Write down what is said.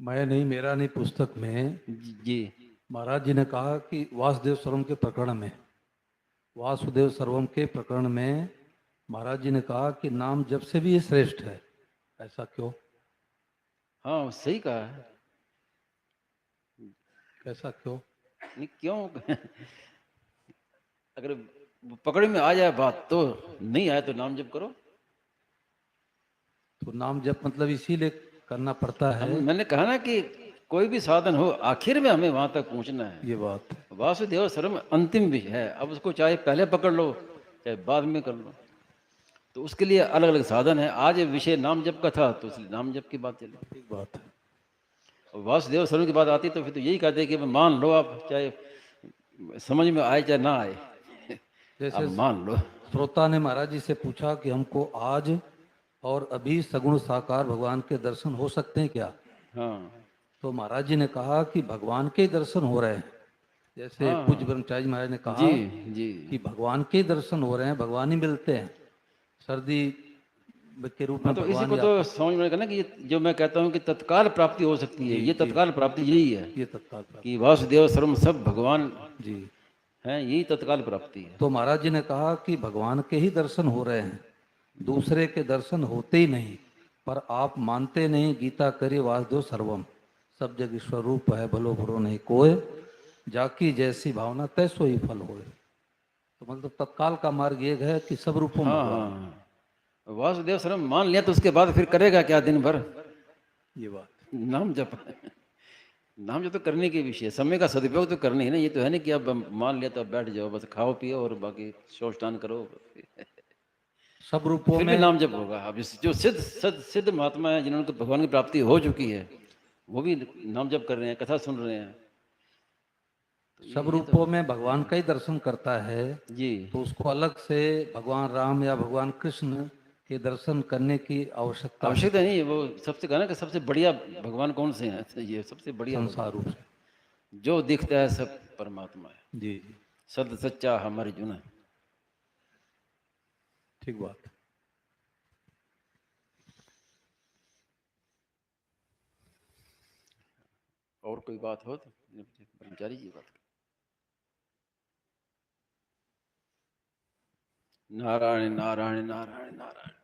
मैं नहीं, मेरा नहीं, पुस्तक में जी। महाराज जी ने कहा कि वासुदेव सर्वम के प्रकरण में, वासुदेव सर्वम के प्रकरण में महाराज जी ने कहा कि नाम जब से भी ये श्रेष्ठ है। ऐसा क्यों? हाँ, सही कहा है। ऐसा क्यों? नहीं क्यों? अगर पकड़ में आ जाए बात तो, नहीं आए तो नाम जप करो। तो नाम जप मतलब इसीलिए करना पड़ता हम है। मैंने कहा ना कि कोई भी साधन हो, आखिर में हमें वहां तक पहुंचना है। ये बात है। वासुदेव सर्वम अंतिम भी है। अब उसको चाहे पहले पकड़ लो चाहे बाद में कर लो, तो उसके लिए अलग अलग साधन है। आज विषय नाम जप का था तो इसलिए नाम जप की बात चली। ठीक बात है। और वासुदेव सर्वम की बात आती तो फिर तो यही कहते कि मान लो, आप चाहे समझ में आए चाहे ना आए, आप जैसे मान लो। श्रोता ने महाराज जी से पूछा कि हमको आज और अभी सगुण साकार भगवान के दर्शन हो सकते हैं क्या? हाँ तो महाराज जी ने कहा कि भगवान के ही दर्शन हो रहे हैं। जैसे हाँ पूज्य हाँ। ब्रह्मचारी महाराज ने जी कहा जी। कि भगवान के ही दर्शन हो रहे हैं, भगवान ही मिलते हैं। सर्दी के रूप हाँ, में तो इसी भगवान को ही तो आता है। समझ में आएगा ना कि ये जो मैं कहता हूँ कि तत्काल प्राप्ति हो सकती है, जी ये जी, तत्काल प्राप्ति यही है ये तत्काल कि प्राप्ति। वासुदेव सर्वम सब भगवान जी। हैं, यही तत्काल प्राप्ति है। तो महाराज जी ने कहा कि भगवान के ही दर्शन हो रहे हैं, दूसरे के दर्शन होते ही नहीं। पर आप मानते नहीं, गीता करी वासुदेव सर्वम, सब जग ईश्वर रूप है, भलो भरो नहीं कोय, जाकी जैसी भावना तैसो ही फल होए। तो मतलब तत्काल का मार्ग ये है कि सब रूपों में हाँ भगवान हाँ है। हाँ। वासुदेव सर्वम मान लिया तो उसके बाद फिर करेगा क्या दिन भर? ये बात है। नाम जप। नाम जप तो करने के विषय, समय का सदुपयोग तो करने ही ना। ये तो है ना कि अब मान लिया तो अब बैठ जाओ, बस खाओ पियो और बाकी शौचटान करो। सब रूपों फिर भी में। नाम जप होगा। अब जो सिद्ध महात्मा है जिन्होंने भगवान की प्राप्ति हो चुकी है, वो भी नाम जप कर रहे हैं, कथा सुन रहे हैं। तो सब ये तो रूपों में भगवान का ही दर्शन करता है। जी। तो उसको अलग से भगवान राम या भगवान कृष्ण के दर्शन करने की आवश्यकता नहीं आवश्यकता है। नहीं है। वो सबसे कहना कि सबसे बढ़िया भगवान कौन से हैं, तो ये सबसे बढ़िया संसार भगवान रूप से। जो दिखता है सब परमात्मा है। जी जी, सद सच्चा हम अर्जुन है। ठीक बात है। और कोई बात हो तो ब्रह्मचारी जी बात करें। नारायण नारायण नारायण नारायण।